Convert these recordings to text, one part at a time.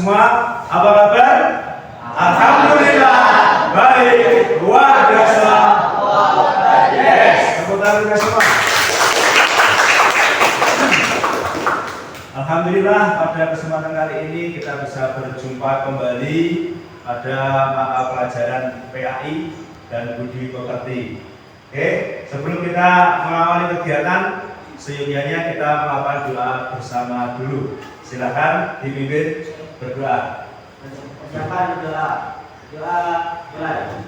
semua, apa kabar? Alhamdulillah, baik, luar biasa. Yes, tepuk tangan kita semua. Alhamdulillah, pada kesempatan kali ini kita bisa berjumpa kembali pada mata pelajaran PAI dan Budi Pekerti. Oke, sebelum kita mengawali kegiatan, seyogianya kita melakukan doa bersama dulu. Silakan dipimpin berdoa. Persiapan doa. Doa mulai.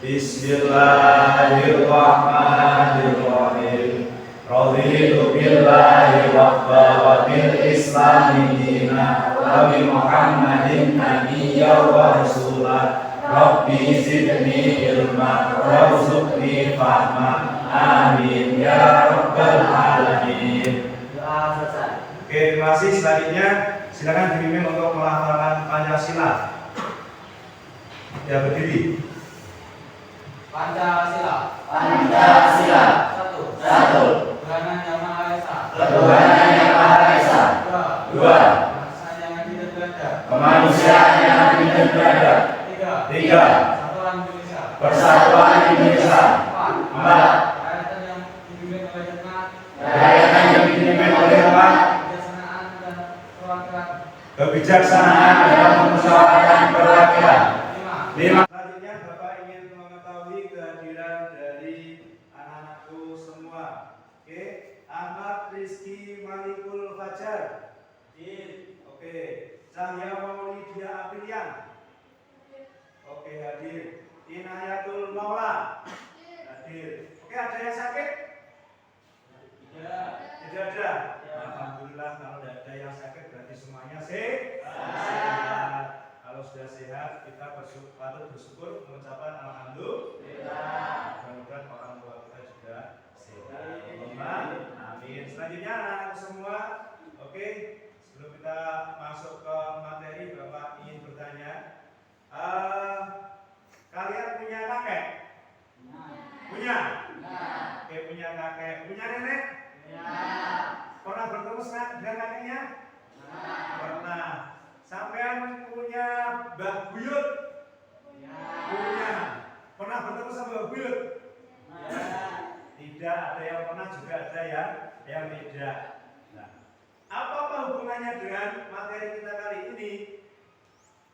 Bismillahirrahmanirrahim. Raditu billahi rabba wa bil islami dina wa bi Muhammadin nabiyya wa rasulah. Rabbi zidni ilma warzuqni fahma. Amin ya rabbal alamin. Doa selesai. Oke, terima kasih. Selanjutnya silakan dipimpin untuk melafalkan Pancasila. Ya, berdiri. Pancasila. Pancasila. Satu. Ketuhanan Yang Maha Esa. Ketuhanan Yang Maha Esa. Dua. Kemanusiaan yang adil dan beradab. Kemanusiaan yang adil dan beradab. Tiga. Persatuan Indonesia. Persatuan Indonesia. Empat. Rakyat yang dipimpin oleh hikmat. Rakyat yang dipimpin oleh hikmat. Kebijaksanaan dan perwakilan. Kebijaksanaan dalam permusyawaratan perwakilan. Lima. Selanjutnya Bapak ingin mengetahui kehadiran dari anak-anakku semua. Oke, Ahmad Rizky Malikul Fajar. Oke, Cahya Maulidia Aprilian. Oke, hadir. Inayatul Maula. Hadir. Oke, ada yang sakit? Tidak ada. Alhamdulillah, kalau tidak ada yang sakit berarti semuanya sehat. Kalau sudah sehat, kita patut bersyukur mengucapkan alhamdulillah. Mudah-mudahan orang tua kita juga sehat. Amin. Selanjutnya anak-anak semua, oke. Sebelum kita masuk ke materi, Bapak ingin bertanya, kalian punya kakek? Punya? Oke, punya kakek. Punya nenek? Pernah bertemu dengan kakeknya? Pernah. Sampean punya Mbah Buyut? Punya. Pernah bertemu sama Mbah Buyut? Tidak, ada yang pernah juga ada yang tidak. Nah, apa hubungannya dengan materi kita kali ini?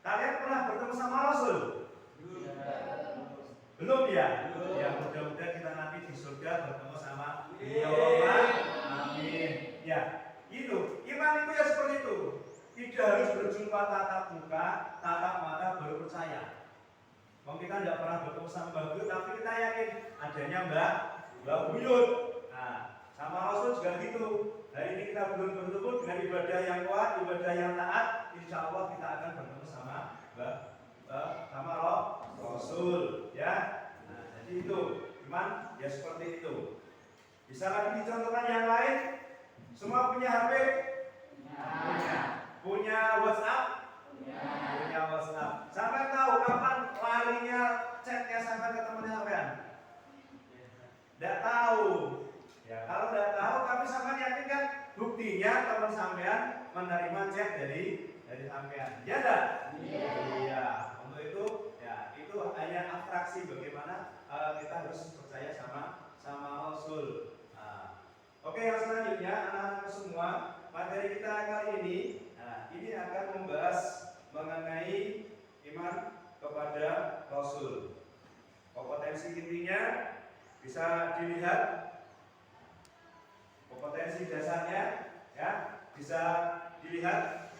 Kalian pernah bertemu sama Rasul? Belum ya? Ya, mudah-mudahan kita nanti di surga bertemu sama beliau. Amin. Ya, itu. Iman itu ya seperti itu. Tidak harus berjumpa tatap muka, tatap mata baru percaya. Kalau kita tidak pernah bertemu sama Mbah Buyut, tapi kita yakin adanya Mbah Buyut. Nah, sama Rasul juga gitu. Hari ini kita belum bertemu dengan ibadah yang kuat, ibadah yang taat. Insya Allah kita akan bertemu sama sama Rasul, ya. Nah, jadi itu iman ya seperti itu. Bisa lagi dicontohkan yang lain? Semua punya HP? Punya WhatsApp? Punya WhatsApp. Sampai tahu kapan larinya chatnya sampai ke temannya sampean? Tidak tahu. Ya, kalau tidak tahu, tapi sampean yakin kan buktinya teman sampean menerima chat dari sampean. Ya enggak? Iya. Untuk itu, ya itu hanya abstraksi bagaimana kita harus percaya sama Rasul. Nah, oke, yang selanjutnya anak-anak semua, materi kita kali ini akan membahas mengenai iman kepada Rasul. Kompetensi intinya bisa dilihat, kompetensi dasarnya ya bisa dilihat.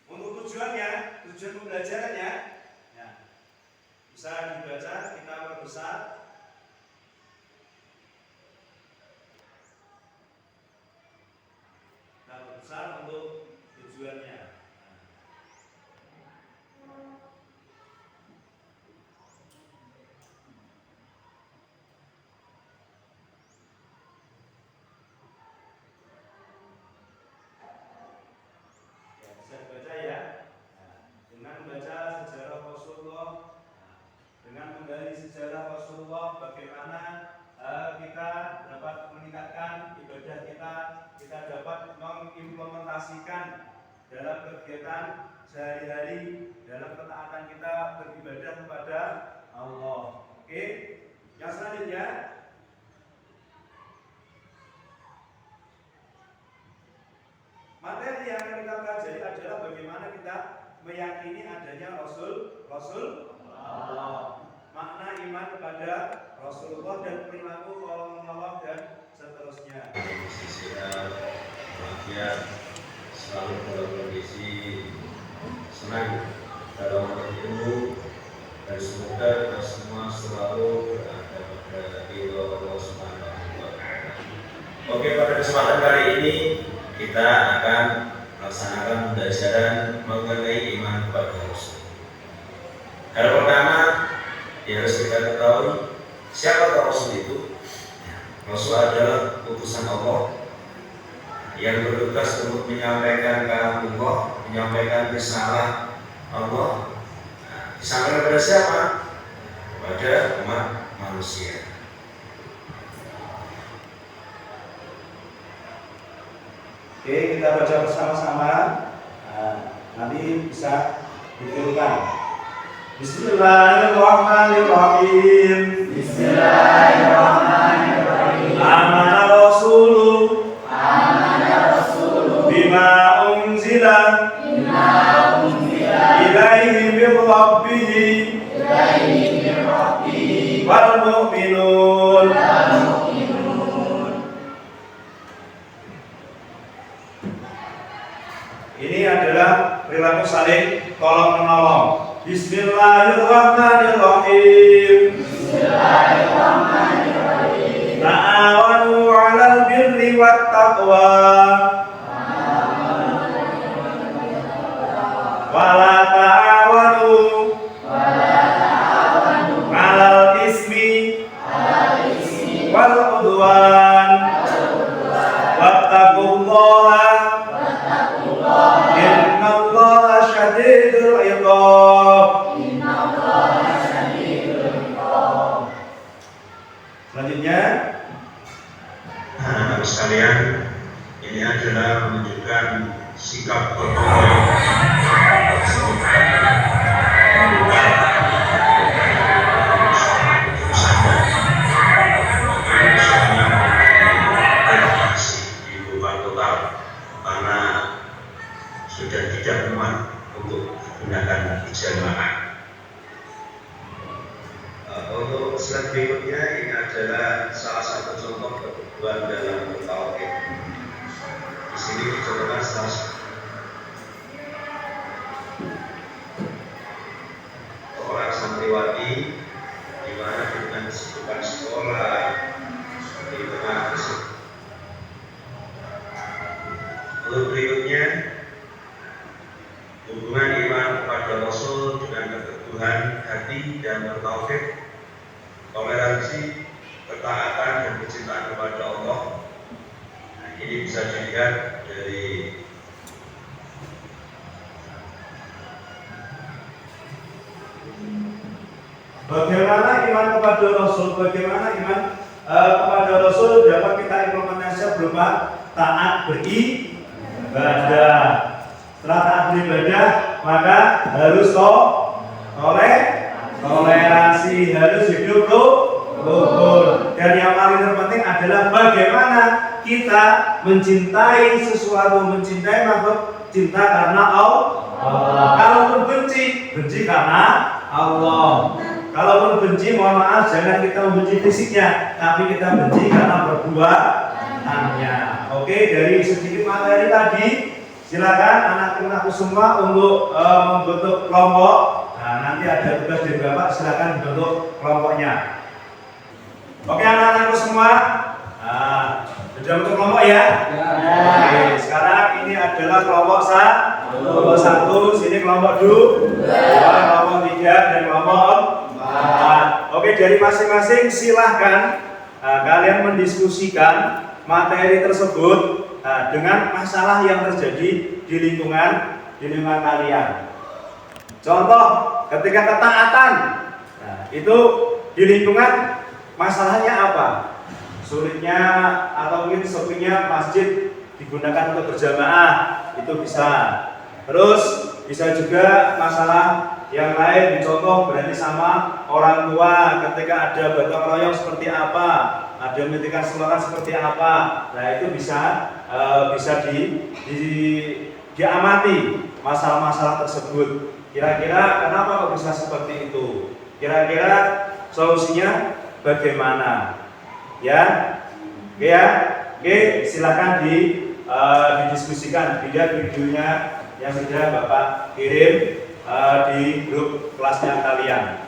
Untuk tujuan pembelajarannya ya, bisa dibaca, kita perbesar. Besar untuk tujuannya. Ya, bisa dibaca ya. Nah, dengan membaca sejarah Rasulullah, dengan menggali sejarah Rasulullah, bagaimana kita dapat meningkatkan ibadah kita dapat mengimplementasikan dalam kegiatan sehari-hari, dalam ketaatan kita beribadah kepada Allah. Oke, yang selanjutnya materi yang akan kita pelajari adalah bagaimana kita meyakini adanya Rasul Allah, makna iman kepada Rasulullah dan perilaku Allah dan seterusnya. Bahagia, selalu dalam kondisi senang dalam bertemu, dan semoga kita semua selalu berada pada ridho Allah Subhanahu wa Ta'ala. Oke, pada kesempatan kali ini kita akan melaksanakan pembelajaran mengenai iman kepada Rasul. Hal pertama yang harus kita ketahui, siapa Rasul itu? Rasul adalah utusan Allah yang bertugas untuk menyampaikan kalam Allah, menyampaikan risalah Allah. Disampaikan kepada siapa? Kepada umat manusia. Oke, kita baca bersama-sama. Nanti bisa ditirukan. Bismillahirrahmanirrahim. Bismillahirrahmanirrahim. Amana Rasulu bima unzila ilaihi min rabbih wal mu'minun. Ini adalah perilaku saling tolong menolong. Bismillahirrahmanirrahim. Ta'awanu 'alal birri wat taqwa wa la ta'awanu 'alal ismi wal 'udwan wattaqullaha innallaha syadidul 'iqab. Selanjutnya, Anak-anak sekalian, ini adalah menunjukkan sikap berbuat karena sudah tidak muat untuk menggunakan jamaah. Untuk slide berikutnya, ini adalah salah satu contoh kebutuhan dalam tauhid. Di sini dicontohkan salah seorang santriwati di mana dengan kesibukan sekolah di tengah tersebut. Untuk berikutnya, hubungan iman kepada Rasul dengan keteguhan hati dan bertauhid, toleransi, ketaatan dan kecintaan kepada Allah. Nah, ini bisa dilihat dari bagaimana iman kepada Rasul, bagaimana iman kepada Rasul dapat kita implementasikan berupa taat beribadah. Setelah taat beribadah, maka harus toleransi, harus hidup rukun. Dan yang paling terpenting adalah bagaimana kita mencintai sesuatu, mencintai makhluk, cinta karena Allah. Kalaupun benci karena Allah. Kalaupun benci, mohon maaf, jangan kita membenci fisiknya, tapi kita benci karena perbuatannya. Oke, dari sedikit materi tadi, silakan anak-anakku semua untuk membentuk kelompok. Nah, nanti ada tugas dari Bapak, silakan bentuk kelompoknya. Oke, anak-anakku semua, sudah bentuk kelompok ya? Oke, sekarang ini adalah kelompok satu, sini kelompok dua, kelompok tiga, dan kelompok empat. Oke, dari masing-masing silahkan kalian mendiskusikan materi tersebut dengan masalah yang terjadi di lingkungan kalian. Contoh, ketika ketaatan, itu di lingkungan masalahnya apa? Sulitnya atau mungkin sepinya masjid digunakan untuk berjamaah, itu bisa. Terus bisa juga masalah yang lain, dicontoh berarti sama orang tua ketika ada gotong royong seperti apa, ada menitikkan semangat seperti apa. Nah itu bisa diamati masalah-masalah tersebut. Kira-kira kenapa kok bisa seperti itu? Kira-kira solusinya bagaimana? Ya, oke ya, oke silakan didiskusikan. Dilihat videonya yang sudah Bapak kirim di grup kelasnya kalian.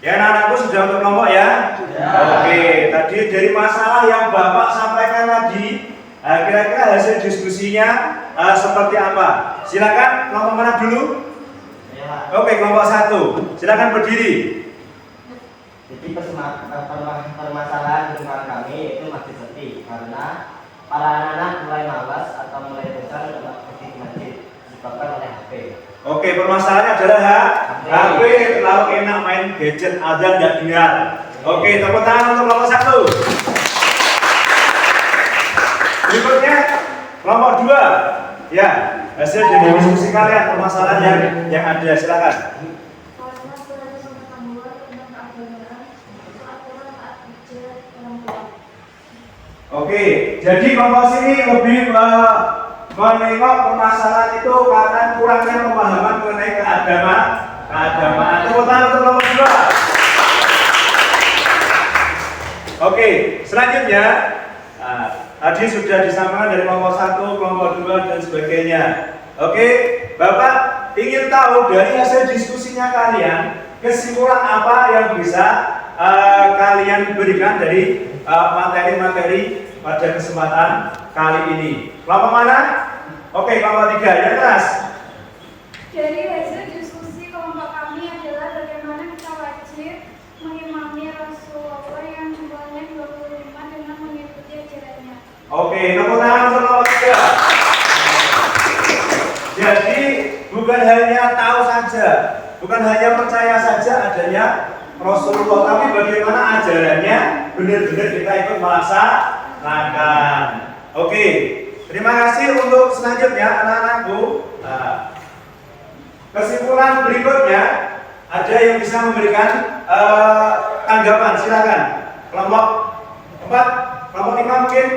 Ya, anak-anakku sudah untuk kelompok ya? Ya. Oke, tadi dari masalah yang Bapak sampaikan tadi, kira-kira hasil diskusinya seperti apa? Silakan kelompok mana dulu? Ya. Oke, kelompok 1. Silakan berdiri. Jadi permasalahan di lingkungan kami itu masih sepi karena para anak-anak mulai malas atau mulai bosan untuk pergi ke masjid disebabkan oleh HP. Oke, permasalahannya adalah HP terlalu enak main gadget, azan nggak dengar. Oke, tepuk tangan untuk kelompok 1. Berikutnya kelompok 2. Ya, hasil dari diskusi kalian permasalahan yang ada, silakan. Oke, jadi kelompok sini lebih menengok permasalahan itu karena kurangnya pemahaman mengenai keagamaan. Tepuk tangan untuk kelompok 2. Oke, selanjutnya tadi sudah disampaikan dari kelompok 1, kelompok 2 dan sebagainya. Oke, Bapak ingin tahu dari hasil diskusinya kalian kesimpulan apa yang bisa kalian berikan dari materi-materi pada kesempatan kali ini. Kelompok mana? Oke, kelompok 3 yang keras. Dari hasil diskusi kelompok kami adalah bagaimana kita wajib mengimami Rasulullah yang jumlahnya 25 dengan mengikuti ajarannya. Oke, tepuk tangan untuk kelompok 3. Jadi bukan hanya tahu saja, bukan hanya percaya saja adanya Rasulullah, tapi bagaimana ajarannya benar-benar kita ikut melaksanakan. Oke, terima kasih untuk selanjutnya anak-anakku. Kesimpulan berikutnya ada yang bisa memberikan tanggapan, silakan. Kelompok 4, kelompok 5 mungkin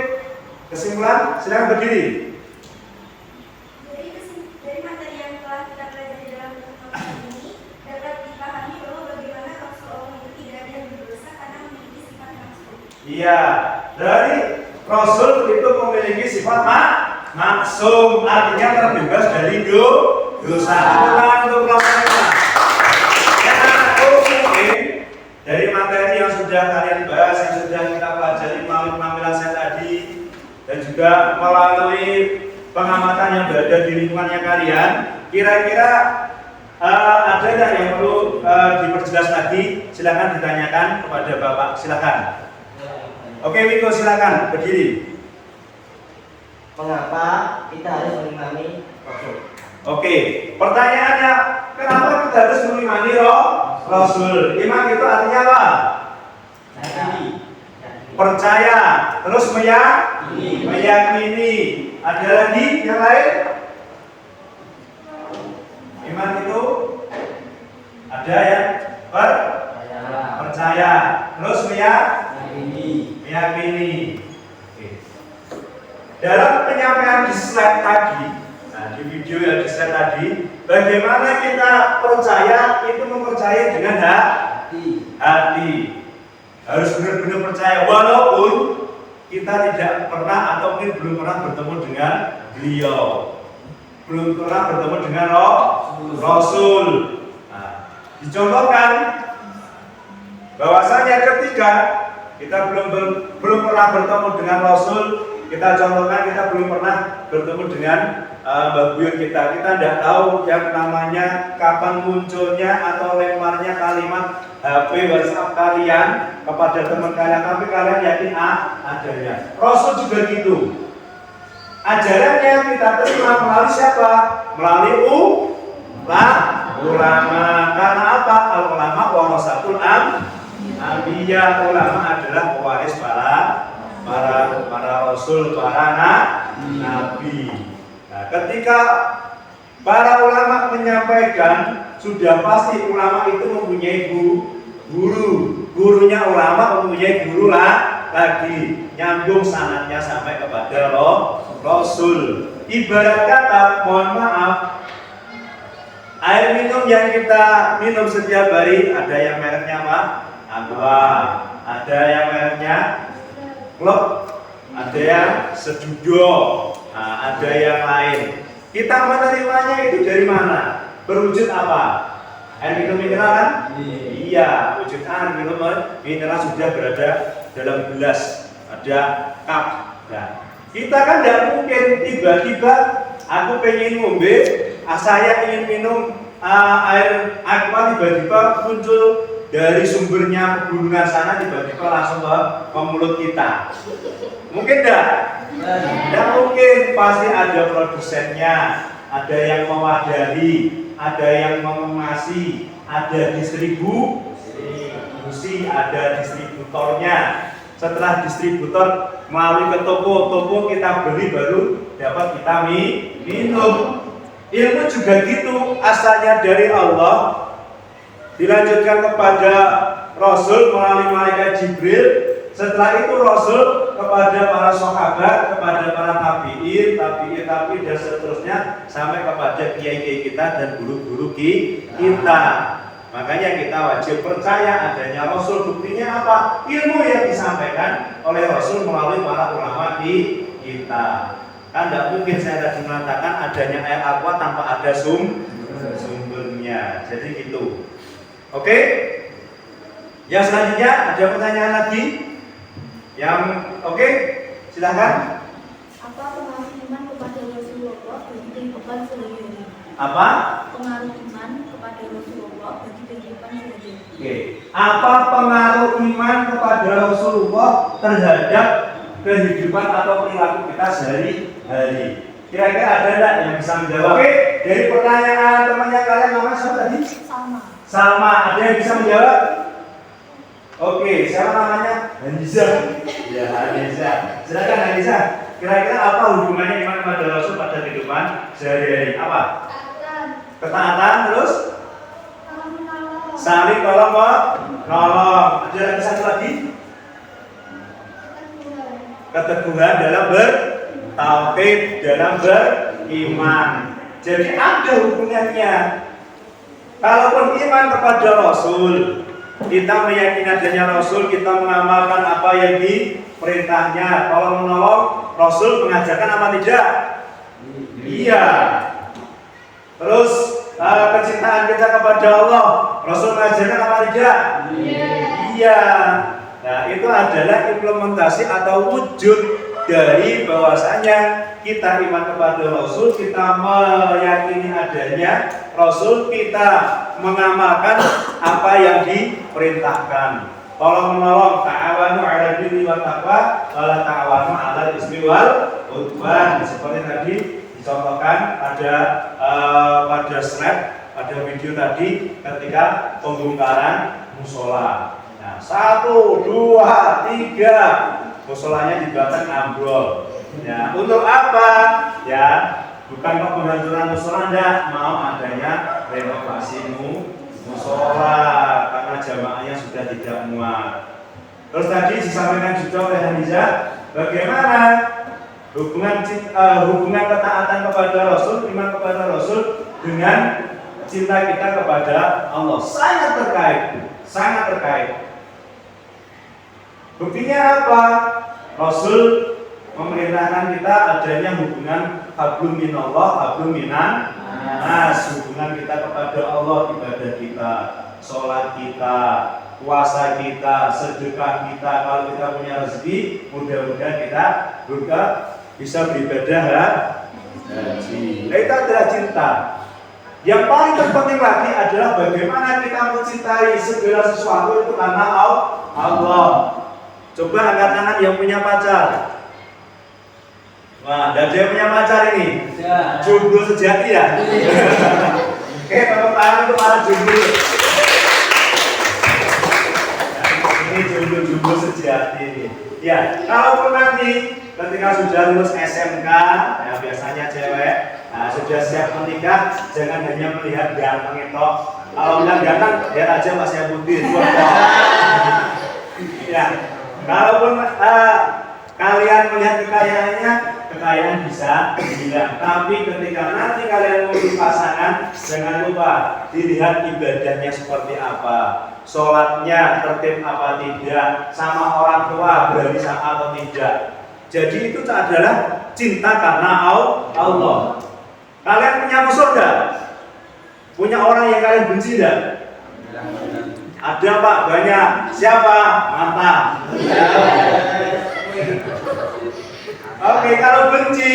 kesimpulan, silakan berdiri. Dari materi yang telah kita pelajari dalam pertemuan ini dapat dipahami bahwa bagaimana Rasulullah itu tidak ada yang berdosa karena memiliki sifat maksum. Iya, dari Rasul itu memiliki sifat maksum, artinya terbebas dari dosa. Untuk kelompok mungkin dari materi yang sudah kalian bahas, yang sudah kita pelajari melalui penampilan saya tadi, dan juga melalui pengamatan yang berada di lingkungannya kalian, kira-kira ada nggak yang perlu diperjelas lagi? Silakan ditanyakan kepada Bapak. Silakan. Oke, Wiko, silakan berdiri. Mengapa kita harus mengimami Rasul? Oke, pertanyaannya, kenapa kita harus mengimani Rasul? Iman itu artinya apa? Percaya, terus meyakini. Ada lagi yang lain? Iman itu ada yang percaya, terus meyakini. Oke. Dalam penyampaian di slide tadi, di video yang di slide tadi, bagaimana kita percaya itu mempercayai dengan hati. Harus benar-benar percaya, walaupun kita tidak pernah atau mungkin belum pernah bertemu dengan beliau, belum pernah bertemu dengan Rasul. Dicontohkan bahwasanya ketika kita belum pernah bertemu dengan Rasul, kita contohkan kita belum pernah bertemu dengan Mbak Buyut kita tidak tahu yang namanya kapan munculnya atau lemarnya kalimat HP WhatsApp kalian kepada teman kalian, tapi kalian yakin adanya. Rasul juga gitu. Ajarannya kita terima melalui siapa? Melalui ulama. Karena apa? Al-ulama warasatul anbiya. Ulama adalah pewaris para rasul, para nabi. Nah, Nah, ketika para ulama menyampaikan, sudah pasti ulama itu mempunyai guru. Gurunya ulama mempunyai guru lagi, nyambung sanadnya sampai kepada Rasul. Ibarat kata, mohon maaf, air minum yang kita minum setiap hari, ada yang mereknya apa? Aqua, ada yang mereknya Klok, ada yang Sejudo, nah, ada yang lain. Kita menerimanya itu dari mana? Berwujud apa? Air minum mineral kan? Iya, wujud air minum mineral sudah berada dalam gelas, ada cup. Nah, kita kan tidak mungkin tiba-tiba aku pengen ngombe, saya ingin minum air aqua, tiba-tiba muncul dari sumbernya pegunungan sana, tiba-tiba langsung ke mulut kita. Mungkin tidak? Tidak mungkin, pasti ada produsennya, ada yang mewadahi, ada yang mengemasi, ada distribusi, ada distributornya. Setelah distributor melalui ke toko kita beli, baru dapat kita minum. Ilmu juga gitu, asalnya dari Allah, dilanjutkan kepada Rasul melalui malaikat Jibril. Setelah itu Rasul kepada para sahabat, kepada para tabi'in, dan seterusnya sampai kepada kiai-kiai kita dan guru-guru kita. Makanya kita wajib percaya adanya Rasul. Buktinya apa? Ilmu yang disampaikan oleh Rasul melalui para ulama kita. Kan tidak mungkin saya tadi mengatakan adanya air aqua tanpa ada sumbernya. Jadi gitu. Oke? Yang selanjutnya ada pertanyaan lagi? Yang oke? Silahkan. Apa pengaruh iman kepada Rasulullah bagi kehidupan sehari-hari? Apa? Pengaruh iman kepada Rasulullah bagi kehidupan sehari-hari. Oke. Apa pengaruh iman kepada Rasulullah terhadap kehidupan atau perilaku kita sehari-hari? Kira-kira ada enggak yang bisa menjawab? Oke, dari pertanyaan temannya kalian namanya siapa tadi? Salma. Ada yang bisa menjawab? Oke, siapa namanya? Haniza. Ya, Haniza. Silakan Haniza. Kira-kira apa hubungannya iman kepada Rasul pada kehidupan sehari-hari? Apa? Ketaatan, terus? Saling tolong menolong. Ada lagi satu lagi? Keteguhan dalam bertauhid, dalam beriman. Jadi ada hubungannya. Kalaupun iman kepada Rasul, kita meyakini adanya Rasul, kita mengamalkan apa yang diperintahnya. Kalau menolong, Rasul mengajarkan apa tidak? Iya. Terus kecintaan kita kepada Allah, Rasul mengajarkan apa tidak? Iya. Nah, itu adalah implementasi atau wujud dari bahwasanya kita iman kepada Rasul, kita meyakini adanya Rasul, kita mengamalkan apa yang diperintahkan. Tolong menolong, ta'awanu 'alal birri wat taqwa wa la ta'awanu 'alal ismi wal udwan. Seperti tadi dicontohkan pada slide, pada video tadi ketika pembongkaran musola. Nah, 1, 2, 3 musolanya dibakar ambrol. Ya, untuk apa? Ya, bukan kok penghancuran musola, enggak, mau adanya renovasi musola karena jamaahnya sudah tidak muat. Terus tadi disampaikan juga oleh Haniza, bagaimana hubungan ketaatan kepada Rasul, iman kepada Rasul dengan cinta kita kepada Allah. Sangat terkait. Buktinya apa? Rasul memerintahkan kita adanya hubungan hablum minallah, hablum minan nas, hubungan kita kepada Allah, ibadah kita, sholat kita, puasa kita, sedekah kita. Kalau kita punya rezeki, mudah-mudahan kita juga bisa beribadah haji. Itu adalah cinta. Yang paling terpenting lagi adalah bagaimana kita mencintai segala sesuatu itu karena Allah. Coba angkat tangan yang punya pacar. Wah, dan dia punya pacar ini. Jomblo sejati ya. Oke, tepuk tangan untuk para jomblo. Ini jomblo-jomblo sejati ini. Ya, kalaupun nanti ketika sudah lulus SMK, ya biasanya cewek, sudah siap menikah, jangan hanya melihat ganteng itu. Kalau bilang ganteng, lihat aja masnya putih. Ya, kalaupun kalian melihat kekayaannya, kekayaan bisa hilang. Tapi ketika nanti kalian memilih pasangan, jangan lupa dilihat ibadahnya seperti apa, sholatnya tertib apa tidak, sama orang tua berani sama atau tidak. Jadi itu adalah cinta karena Allah. Kalian punya musuh enggak? Punya orang yang kalian benci enggak? Ada Pak, banyak. Siapa? Mantan. Oke, kalau benci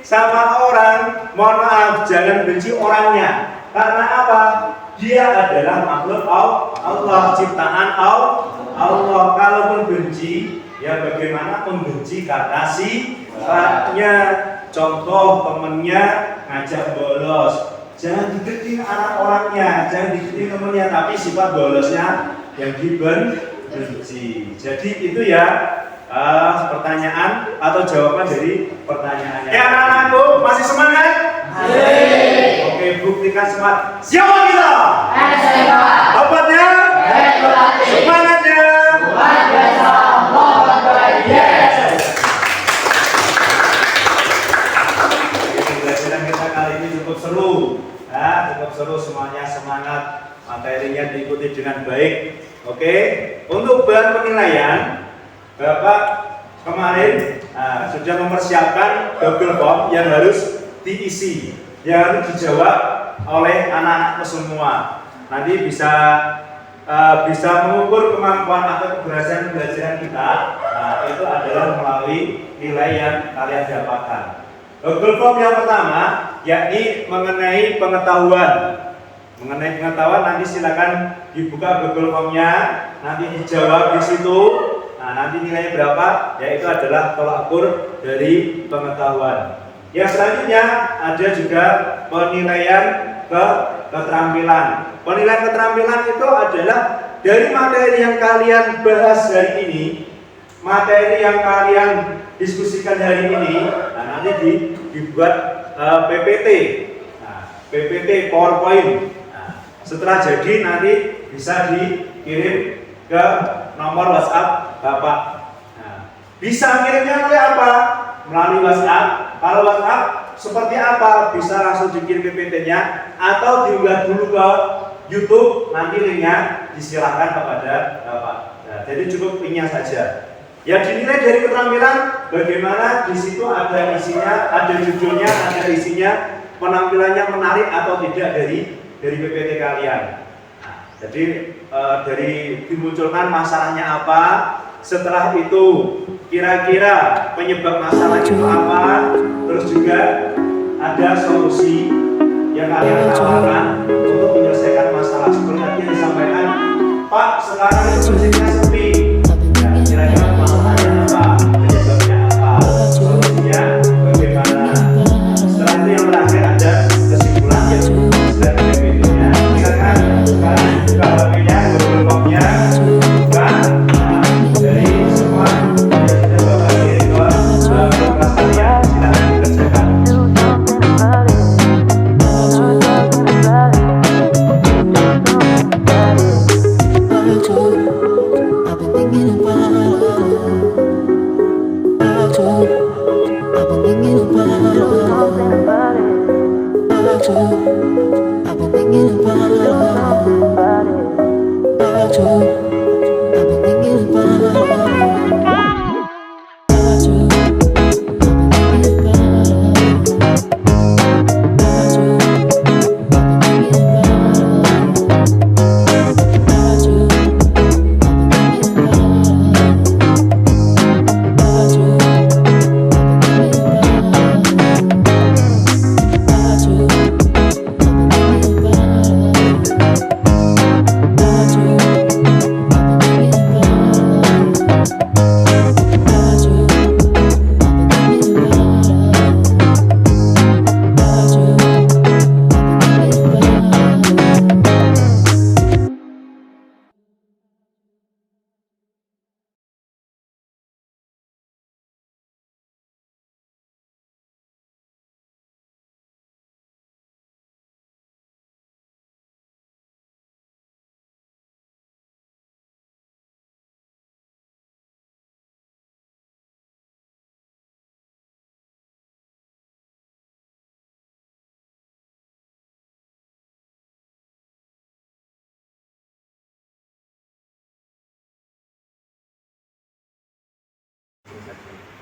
sama orang, mohon maaf, jangan benci orangnya. Karena apa? Dia adalah makhluk Allah, ciptaan Allah. Kalaupun benci, ya bagaimana membenci karena sifatnya. Contoh temennya ngajak bolos, jangan deketin anak orangnya, jangan deketin temennya, tapi sifat bolosnya yang dibenci. Jadi itu ya pertanyaan atau jawaban dari pertanyaannya. Ya anak-anakku masih semangat? Oke, buktikan semangat. Siapa kita? Obatnya? Semangatnya? Pembelajaran kita kali ini cukup seru, cukup seru, semuanya semangat, materinya diikuti dengan baik. Oke, untuk bahan penilaian, Bapak kemarin sudah mempersiapkan Google Form yang harus diisi, yang harus dijawab oleh anak-anak semua. Nanti bisa mengukur kemampuan atau keberhasilan pembelajaran kita. Itu adalah melalui nilai yang kalian dapatkan. Google Form yang pertama yakni mengenai pengetahuan. Mengenai pengetahuan nanti silakan dibuka Google Form-nya, nanti dijawab di situ. Nanti nilainya berapa? Yaitu adalah tolak ukur dari pengetahuan. Yang selanjutnya ada juga penilaian keterampilan. Penilaian keterampilan itu adalah dari materi yang kalian bahas hari ini, materi yang kalian diskusikan hari ini, nanti dibuat PPT, PPT PowerPoint. Setelah jadi nanti bisa dikirim ke nomor WhatsApp Bapak. Bisa kirimnya oleh apa? Melalui WhatsApp. Kalau WhatsApp seperti apa? Bisa langsung dikirim PPT-nya atau diunggah dulu ke YouTube. Nanti linknya disilahkan kepada Bapak. Jadi cukup linknya saja. Yang dinilai dari keterampilan, bagaimana di situ ada isinya, ada judulnya, ada isinya, penampilannya menarik atau tidak dari PPT kalian. Jadi dari dimunculkan masalahnya apa, setelah itu kira-kira penyebab masalah itu apa, terus juga ada solusi yang kalian tawarkan untuk menyelesaikan masalah. Seperti tadi yang disampaikan, Pak, sekarang itu musiknya sepi. Kira-kira masalahnya apa, penyebabnya apa, solusinya bagaimana. Setelah itu yang terakhir ada kesimpulan yang sudah ada PPT-nya. Silakan sekarang buka HP-nya, Google Form-nya, buka dari semua yang sudah Bapak kirim ke program kalian. Silakan dikerjakan. Bye.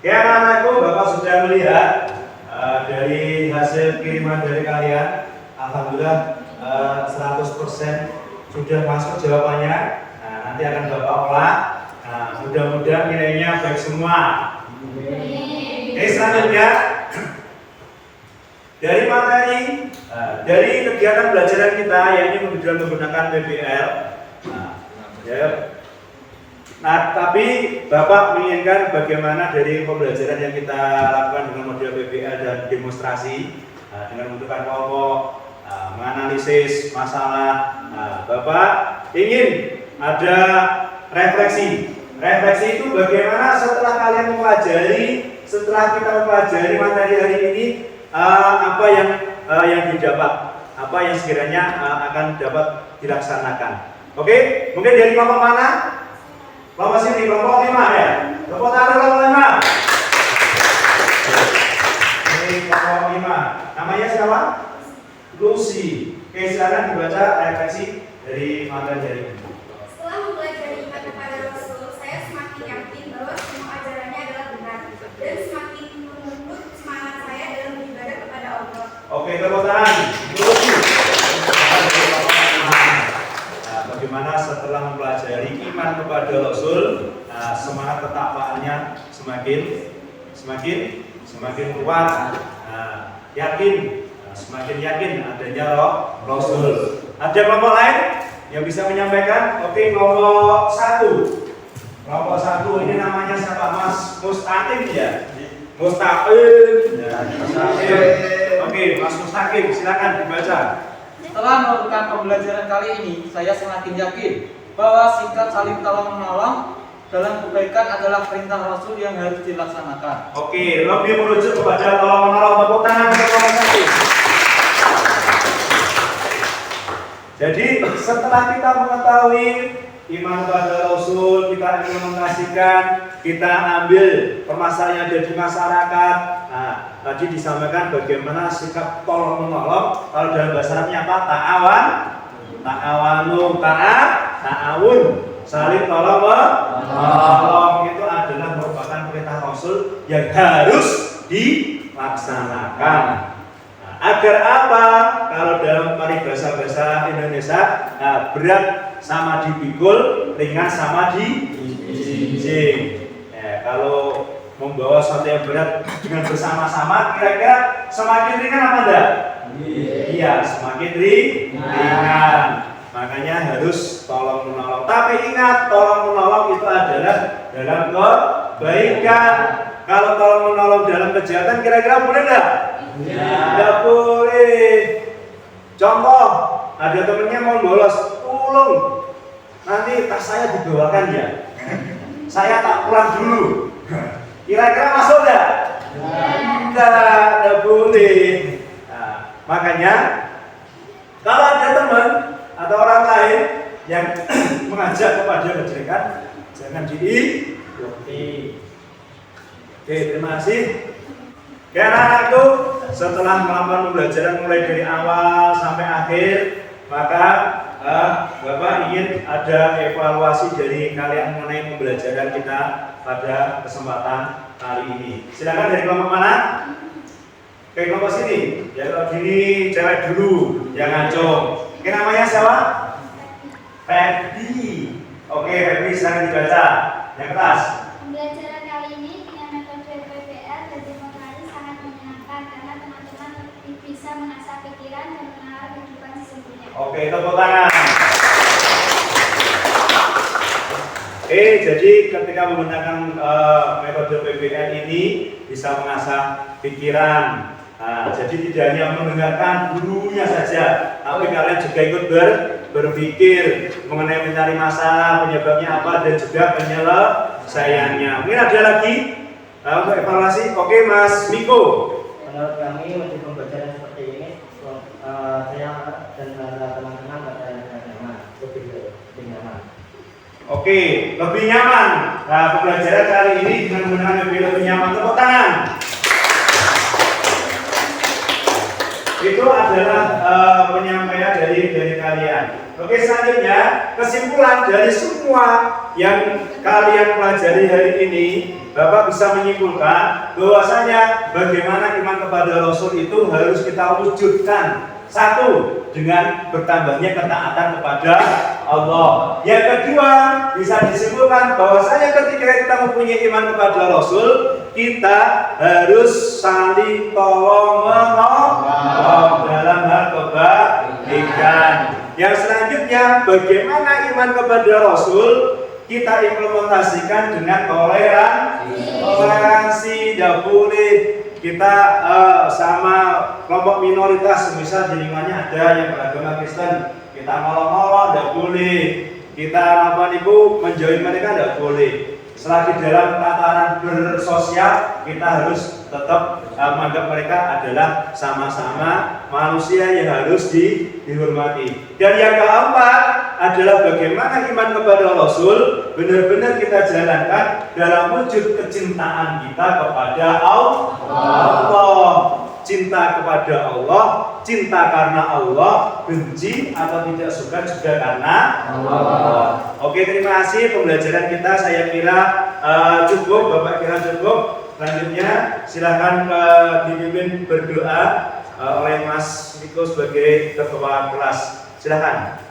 Ya anak-anakku, Bapak sudah melihat dari hasil kiriman dari kalian, alhamdulillah 100% sudah masuk jawabannya. Nah, nanti akan Bapak olah. Nah, mudah-mudahan nilainya baik semua. Oke, selanjutnya dari materi dari kegiatan pembelajaran kita yaitu menggunakan PBL. Nah, tapi Bapak menginginkan bagaimana dari pembelajaran yang kita lakukan dengan model PBL dan demonstrasi dengan membentukkan kelompok, menganalisis masalah. Bapak ingin ada refleksi. Refleksi itu bagaimana setelah kalian mempelajari, setelah kita mempelajari materi hari ini, apa yang didapat, apa yang sekiranya akan dapat dilaksanakan. Oke, mungkin dari kelompok mana? Kelompok sini, kelompok 5 ya. Kelompok tangan kelompok 5. Ini kelompok 5. Namanya siapa? Lucy. Oke, silakan dibaca refleksi dari materi hari ini. Setelah mempelajari iman kepada Rasul, saya semakin yakin bahwa semua ajarannya adalah benar dan semakin menuntut semangat saya dalam beribadah kepada Allah. Oke, tepuk tangan. Lucy. Bagaimana setelah mempelajari iman kepada Rasul, semangat ketakwaannya semakin kuat, semakin yakin adanya Rasul. Ada kelompok lain yang bisa menyampaikan? Oke, kelompok 1. Kelompok 1 ini namanya siapa? Mas Mustaqim ya? Mustaqim. Oke, Mas Mustaqim, silakan dibaca. Setelah melakukan pembelajaran kali ini, saya semakin yakin bahwa sikap saling tolong-menolong dalam kebaikan adalah perintah Rasul yang harus dilaksanakan. Oke, lebih merujuk kepada tolong-menolong. Tepuk tangan untuk kelompok 1. Jadi setelah kita mengetahui iman kepada Rasul, kita implementasikan, kita ambil permasalahan yang ada di masyarakat. Nah, tadi disampaikan bagaimana sikap tolong menolong. Kalau dalam bahasa Arabnya apa? Ta'awun, saling tolong menolong. Itu adalah merupakan perintah Rasul yang harus dilaksanakan. Agar apa? Kalau dalam paribahasa Indonesia, berat sama dipikul, ringan sama dijinjing. Kalau membawa sesuatu yang berat dengan bersama-sama, kira-kira semakin ringan apa enggak? Iya, semakin ringan. Makanya harus tolong menolong. Tapi ingat, tolong menolong itu adalah dalam kebaikan. Kalau tolong menolong dalam kejahatan, kira-kira boleh enggak? Tidak boleh. Contoh, ada temennya mau bolos, tolong nanti tas saya dibawakan ya. Saya tak pulang dulu. Kira-kira masuk enggak? Tidak boleh. Nah, makanya kalau ada teman atau orang lain yang mengajak kepada kejelekan, jangan diikuti. Oke, terima kasih. Karena aku setelah melakukan pembelajaran mulai dari awal sampai akhir, maka Bapak ingin ada evaluasi dari kalian mengenai pembelajaran kita pada kesempatan kali ini. Silakan dari kelompok mana? Oke, kelompok sini. Ya, kalau gini cewek dulu, jangan cowok. Oke, namanya siapa? Febri. Oke, Febri silakan dibaca. Yang keras. Pembelajaran kali ini dengan metode PBL dan demokrasi sangat menyenangkan karena teman-teman lebih bisa mengasah pikiran dan mengenal kehidupan sesungguhnya. Oke, tepuk tangan. Jadi ketika menggunakan metode PBL ini bisa mengasah pikiran. Jadi tidak hanya mendengarkan gurunya saja, tapi kalian juga ikut berpikir mengenai mencari masalah, penyebabnya apa, dan juga penyelesaiannya. Mungkin ada lagi untuk evaluasi. Oke, Mas Miko. Menurut kami untuk pembelajaran seperti ini, saya dan teman-teman berada nyaman, lebih nyaman. Oke, lebih nyaman. Nah, pembelajaran kali ini dengan menggunakan lebih nyaman. Tepuk tangan. Itu adalah penyampaian dari kalian. Oke, selanjutnya kesimpulan dari semua yang kalian pelajari hari ini, Bapak bisa menyimpulkan bahwasanya bagaimana iman kepada Rasul itu harus kita wujudkan. Satu, dengan bertambahnya ketaatan kepada Allah. Yang kedua, bisa disimpulkan bahwasanya ketika kita mempunyai iman kepada Rasul, kita harus saling tolong menolong dalam hal kebaikan. Yang selanjutnya, bagaimana iman kepada Rasul kita implementasikan dengan toleransi. Tidak boleh kita sama kelompok minoritas, misal di lingkungannya ada yang beragama Kristen, kita malah tidak boleh. Kita menjauhi mereka tidak boleh. Selagi dalam tataran bersosial, kita harus tetap menganggap mereka adalah sama-sama manusia yang harus dihormati. Dan yang keempat adalah bagaimana iman kepada Rasul benar-benar kita jalankan dalam wujud kecintaan kita kepada Allah. Cinta kepada Allah, cinta karena Allah, benci atau tidak suka juga karena Allah. Oke, terima kasih pembelajaran kita. Saya kira cukup, Bapak kira cukup. Selanjutnya silakan dipimpin berdoa oleh Mas Niko sebagai ketua kelas. Silakan.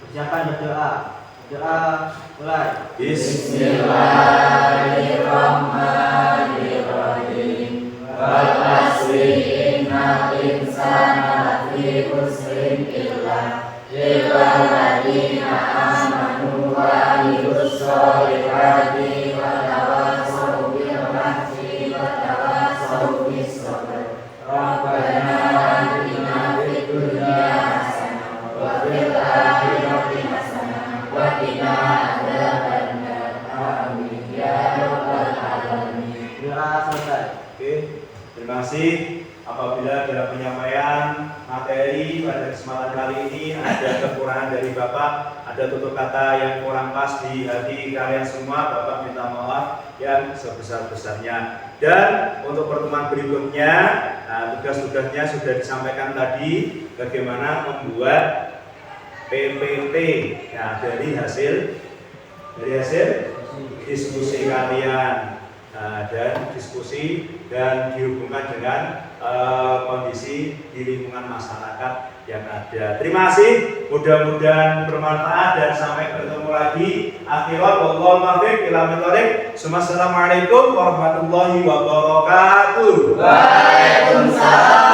Persiapan berdoa. Doa mulai. Bismillahirrahmanirrahim. Wal asri innal insana lafi khusrin illa alladziina aamanu wa 'amilus sholihati wa tawassaw bil haqqi wa tawassaw bis sabr. Rabbana atina fid dunya hasanah wa fil akhirati hasanah wa qina adzabannar. Amin ya rabbal alamin. Doa selesai. Oke, terima kasih. Apabila dalam penyampaian materi pada kesempatan kali ini ada kekurangan dari Bapak, ada tutur kata yang kurang pas di hati kalian semua, Bapak minta maaf yang sebesar-besarnya. Dan untuk pertemuan berikutnya, tugas-tugasnya sudah disampaikan tadi, bagaimana membuat PPT dari hasil diskusi kalian. Dan diskusi dan dihubungkan dengan kondisi di lingkungan masyarakat yang ada. Terima kasih, mudah-mudahan bermanfaat dan sampai bertemu lagi. Akhirul wallahul muwaffiq ila aqwamit thoriq. Assalamualaikum warahmatullahi wabarakatuh. Waalaikumsalam.